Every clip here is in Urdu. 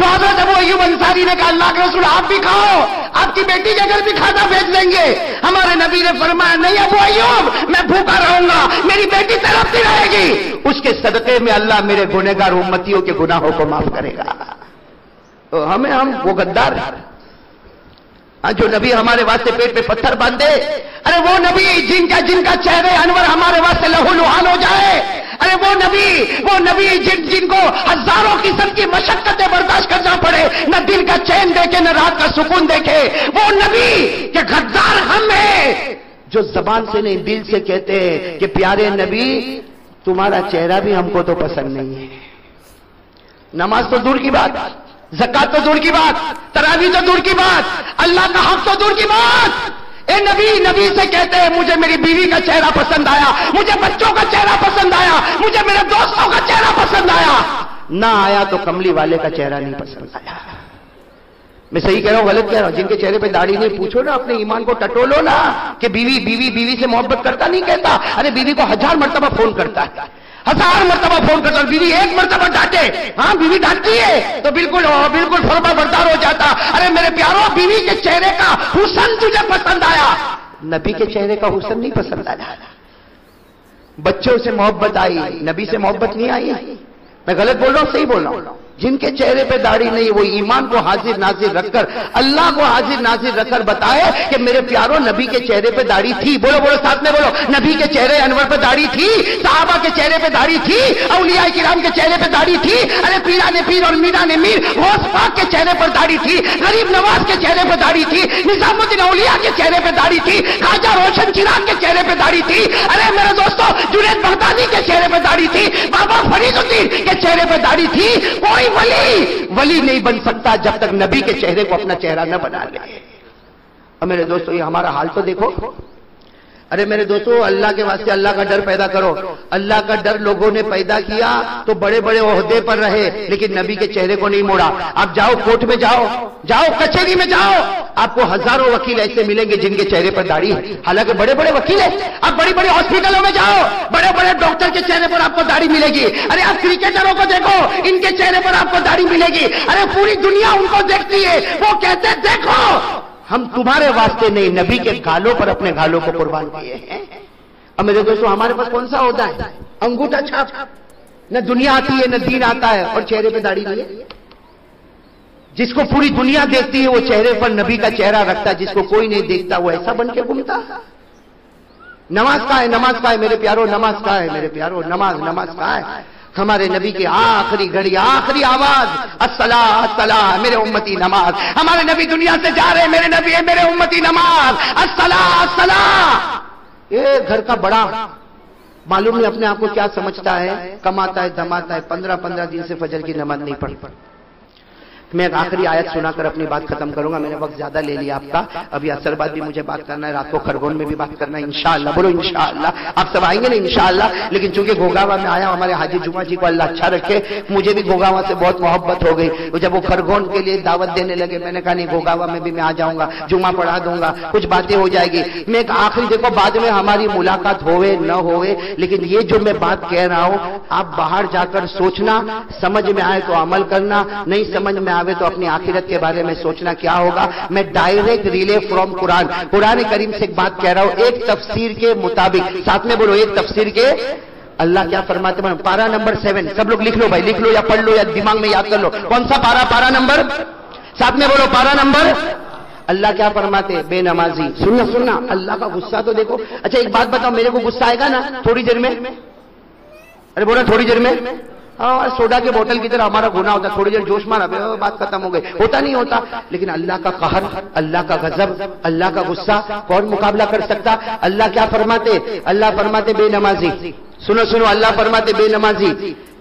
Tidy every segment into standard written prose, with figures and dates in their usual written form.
تو حضرت ابو ایوب انصاری نے کہا اللہ کے رسول آپ بھی کھاؤ، آپ کی بیٹی کے گھر بھی کھانا بھیج دیں گے۔ ہمارے نبی نے فرمایا نہیں ابو ایوب، میں بھوکا رہوں گا، میری بیٹی تڑپتی رہے گی، اس کے صدقے میں اللہ میرے گنہگار امتیوں کے گناہوں کو معاف کرے گا۔ تو ہم وہ غدار جو نبی ہمارے واسطے پیٹ پہ پتھر باندھے، ارے وہ نبی جن کا چہرے انور ہمارے واسطے لہو لہان ہو جائے، ارے وہ نبی جن کو ہزاروں قسم کی مشقتیں برداشت کرنا پڑے، نہ دل کا چین دیکھے نہ رات کا سکون دیکھے، وہ نبی کہ غدار ہم ہیں جو زبان سے نہیں دل سے کہتے ہیں کہ پیارے نبی تمہارا چہرہ بھی ہم کو تو پسند نہیں ہے۔ نماز تو دور کی بات، زکات تو دور کی بات، تراویح تو دور کی بات، اللہ کا حق تو دور کی بات۔ اے نبی سے کہتے ہیں مجھے میری بیوی کا چہرہ پسند آیا، مجھے بچوں کا چہرہ پسند آیا، مجھے میرے دوستوں کا چہرہ پسند آیا، نہ آیا تو کملی والے کا چہرہ نہیں پسند آیا۔ میں صحیح کہہ رہا ہوں غلط کہہ رہا ہوں؟ جن کے چہرے پہ داڑھی نہیں، پوچھو نا اپنے ایمان کو ٹٹولو نا کہ بیوی سے محبت کرتا نہیں کہتا، ارے بیوی کو 1000 مرتبہ فون کرتا ہے، 1000 مرتبہ فون کرتا، بیوی ایک مرتبہ ڈانٹے، ہاں بیوی ڈانٹتی ہے تو بالکل فرما بردار ہو جاتا۔ ارے میرے پیاروں بیوی کے چہرے کا حسن تجھے پسند آیا، نبی کے چہرے کا حسن نہیں پسند آیا۔ بچوں سے محبت آئی، نبی سے محبت نہیں آئی۔ میں غلط بول رہا ہوں صحیح بول رہا ہوں؟ جن کے چہرے پہ داڑھی نہیں وہ ایمان کو حاضر ناظر رکھ کر، اللہ کو حاضر ناظر رکھ کر بتائے کہ میرے پیاروں نبی کے چہرے پہ داڑھی تھی، بولو ساتھ میں بولو، نبی کے چہرے انور پہ داڑھی تھی، صحابہ کے چہرے پہ داڑھی تھی، اولیاء کرام کے چہرے پہ داڑھی تھی، ارے پیران پیر اور میران میر غوث پاک کے چہرے پر داڑھی تھی، غریب نواز کے چہرے پہ داڑھی تھی، نظام الدین اولیاء کے چہرے پہ داڑھی تھی، خواجہ روشن چراغ کے چہرے پہ داڑھی تھی، ارے میرے دوستو جنید بغدادی کے چہرے پہ داڑھی تھی، بابا فرید الدین کے چہرے پہ داڑھی تھی۔ کوئی ولی نہیں بن سکتا جب تک نبی کے چہرے کو اپنا چہرہ نہ بنا لے۔ اور میرے دوستو یہ ہمارا حال تو دیکھو، ارے میرے دوستو اللہ کے واسطے اللہ کا ڈر پیدا کرو۔ اللہ کا ڈر لوگوں نے پیدا کیا تو بڑے بڑے عہدے پر رہے لیکن نبی کے چہرے کو نہیں موڑا۔ آپ جاؤ کورٹ میں جاؤ کچہری میں جاؤ، آپ کو ہزاروں وکیل ایسے ملیں گے جن کے چہرے پر داڑھی ہے، حالانکہ بڑے بڑے وکیل ہیں۔ آپ بڑی بڑی ہاسپٹلوں میں جاؤ، بڑے بڑے ڈاکٹر کے چہرے پر آپ کو داڑھی ملے گی۔ ارے آپ کرکٹروں کو دیکھو، ان کے چہرے پر آپ کو داڑھی ملے گی۔ ارے پوری دنیا ان کو دیکھتی ہے، وہ کہتے ہیں دیکھو ہم تمہارے واسطے نہیں نبی کے گالوں پر اپنے گالوں کو قربان کیے ہیں۔ اب میرے دوستو ہمارے پاس کون سا ہوتا ہے؟ انگوٹھا چھاپ، نہ دنیا آتی ہے نہ دین آتا ہے، اور چہرے پہ داڑھی نہیں ہے۔ جس کو پوری دنیا دیکھتی ہے وہ چہرے پر نبی کا چہرہ رکھتا ہے، جس کو کوئی نہیں دیکھتا وہ ایسا بن کے گھومتا۔ نماز کا ہے میرے پیاروں، نماز کا ہے میرے پیاروں، نماز کا ہے۔ ہمارے نبی کی آخری گھڑی آخری آواز الصلاۃ الصلاۃ، میرے امتی نماز۔ ہمارے نبی دنیا سے جا رہے، میرے نبی ہے میرے امتی نماز، الصلاۃ الصلاۃ۔ یہ گھر کا بڑا معلوم نہیں اپنے آپ کو کیا سمجھتا ہے، کماتا ہے دھماتا ہے، 15 دن سے فجر کی نماز نہیں پڑھ۔ میں ایک آخری آیت سنا کر اپنی بات ختم کروں گا، میں نے وقت زیادہ لے لیا آپ کا۔ ابھی اثر بعد بھی مجھے بات کرنا ہے، رات کو خرگون میں بھی بات کرنا ہے انشاءاللہ۔ بولو انشاءاللہ، آپ سب آئیں گے نا انشاءاللہ۔ لیکن چونکہ گوگاوا میں آیا، ہمارے حاجی جمعہ جی کو اللہ اچھا رکھے، مجھے بھی گوگاوا سے بہت محبت ہو گئی۔ جب وہ خرگون کے لیے دعوت دینے لگے میں نے کہا نہیں گوگاوا میں بھی میں آ جاؤں گا، جمعہ پڑھا دوں گا، کچھ باتیں ہو جائے گی۔ میں ایک آخری دیکھو بعد میں ہماری ملاقات ہوئے نہ ہوئے، لیکن یہ جو میں بات کہہ رہا ہوں آپ باہر جا کر سوچنا، سمجھ میں آئے تو عمل کرنا، نہیں سمجھ میں آئے تو اپنی آخرت کے بارے میں سوچنا کیا ہوگا۔ میں ڈائریکٹ ریلے فرام قرآن کریم سے ایک بات کہہ رہا ہوں، ایک تفسیر کے مطابق، ساتھ میں بولو ایک تفسیر کے، اللہ کیا فرماتے ہیں؟ پارہ نمبر 7، سب لوگ لکھ لو بھائی، لکھ لو یا پڑھ لو یا دماغ میں یاد کر لو۔ کون سا پارہ نمبر؟ ساتھ میں بولو پارہ نمبر۔ اللہ کیا فرماتے؟ بے نمازی، سننا اللہ کا غصہ تو دیکھو۔ اچھا ایک بات بتاؤ، میرے کو غصہ آئے گا نا تھوڑی دیر میں؟ ارے بولا تھوڑی دیر میں؟ سوڈا کے بوتل کی طرح ہمارا گناہ ہوتا ہے، تھوڑی دیر جوش مارا بات ختم ہو گئی، ہوتا نہیں ہوتا۔ لیکن اللہ کا قہر، اللہ کا غضب، اللہ کا غصہ کون مقابلہ کر سکتا؟ اللہ کیا فرماتے؟ اللہ فرماتے بے نمازی، سنو اللہ فرماتے بے نمازی،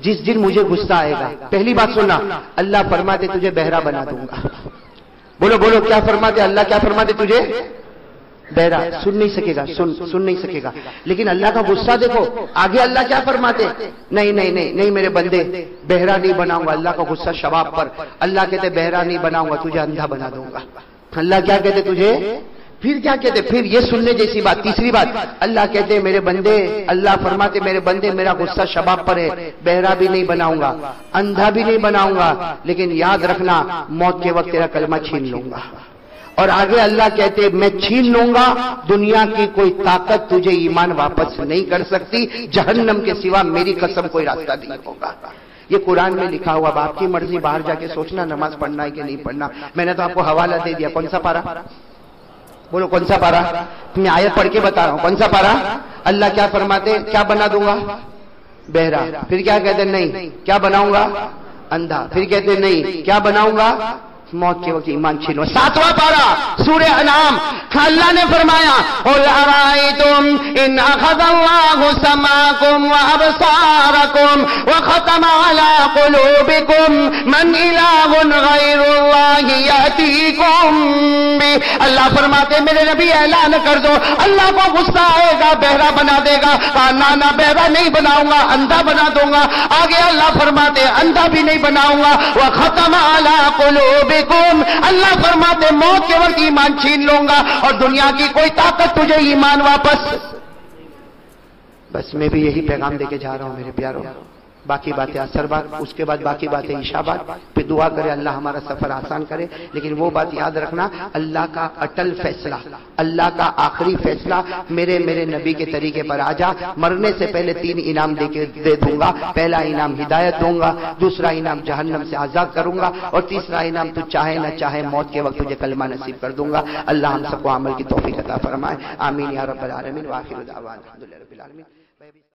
جس دن مجھے غصہ آئے گا، پہلی بات سننا، اللہ فرماتے تجھے بہرا بنا دوں گا۔ بولو کیا فرماتے؟ اللہ کیا فرماتے؟ تجھے بہرا، سن نہیں سکے گا۔ لیکن اللہ کا غصہ دیکھو، آگے اللہ کیا فرماتے؟ نہیں میرے بندے بہرا نہیں بناؤں گا۔ اللہ کا غصہ شباب پر، اللہ کہتے بہرا نہیں بناؤں گا، تجھے اندھا بنا دوں گا۔ اللہ کیا کہتے؟ تجھے پھر کیا کہتے؟ پھر یہ سننے جیسی بات، تیسری بات، اللہ کہتے میرے بندے، اللہ فرماتے میرے بندے میرا غصہ شباب پر ہے، بہرا بھی نہیں بناؤں گا، اندھا بھی نہیں بناؤں گا، لیکن یاد رکھنا موت کے وقت تیرا کلمہ چھین لوں گا۔ اور آگے اللہ کہتے میں چھین لوں گا، دنیا کی کوئی طاقت تجھے ایمان واپس نہیں کر سکتی، جہنم کے سوا میری قسم کوئی راستہ نہیں ہوگا۔ یہ قرآن میں لکھا ہوا، اب آپ کی مرضی، باہر جا کے سوچنا نماز پڑھنا ہے کہ نہیں پڑھنا۔ میں نے تو آپ کو حوالہ دے دیا، کون سا پارا؟ بولو کون سا پارا؟ میں آیت پڑھ کے بتا رہا ہوں، کون سا پارا؟ اللہ کیا فرماتے؟ کیا بنا دوں گا؟ بہرا۔ پھر کیا کہتے؟ نہیں، کیا بناؤں گا؟ اندھا۔ پھر کہتے نہیں، کیا بناؤں گا؟ موت کے وقت ایمان چھینو۔ 7واں پارا سورہ انعام، اللہ نے فرمایا قُلْ أَرَأَيْتُمْ إِنْ أَخَذَ اللَّهُ سَمْعَكُمْ وَأَبْصَارَكُمْ وَخَتَمَ عَلَى قُلُوبِكُمْ مَنْ إِلَٰهٌ غَيْرُ اللَّهِ يَأْتِيكُمْ بِهِ۔ اللہ فرماتے میرے نبی اعلان کر دو، اللہ کو غصہ آئے گا، بہرا بنا دے گا۔ نہ بہرا نہیں بناؤں گا، اندھا بنا دوں گا۔ آگے اللہ فرماتے اندھا بھی نہیں بناؤں گا، وَخَتَمَ عَلَى قُلُوبِكُمْ، اللہ فرماتے موت کے وقت ایمان چھین لوں گا، اور دنیا کی کوئی طاقت تجھے ایمان واپس۔ بس میں بھی یہی پیغام دے کے جا رہا ہوں میرے پیاروں، باقی باتیں اثر بعد، اس کے بعد باقی باتیں عشاء بعد، پھر دعا کرے اللہ ہمارا سفر آسان کرے۔ لیکن وہ بات یاد رکھنا، اللہ کا اٹل فیصلہ، اللہ کا آخری فیصلہ، میرے نبی کے طریقے پر آ جا، مرنے سے پہلے 3 انعام دے دوں گا۔ پہلا انعام ہدایت دوں گا، دوسرا انعام جہنم سے آزاد کروں گا، اور تیسرا انعام تو چاہے نہ چاہے موت کے وقت تجھے کلمہ نصیب کر دوں گا۔ اللہ ہم سب کو عمل کی توفیق عطا فرمائے، آمین یا رب العالمین، وآخر دعوانا الحمدللہ رب العالمین۔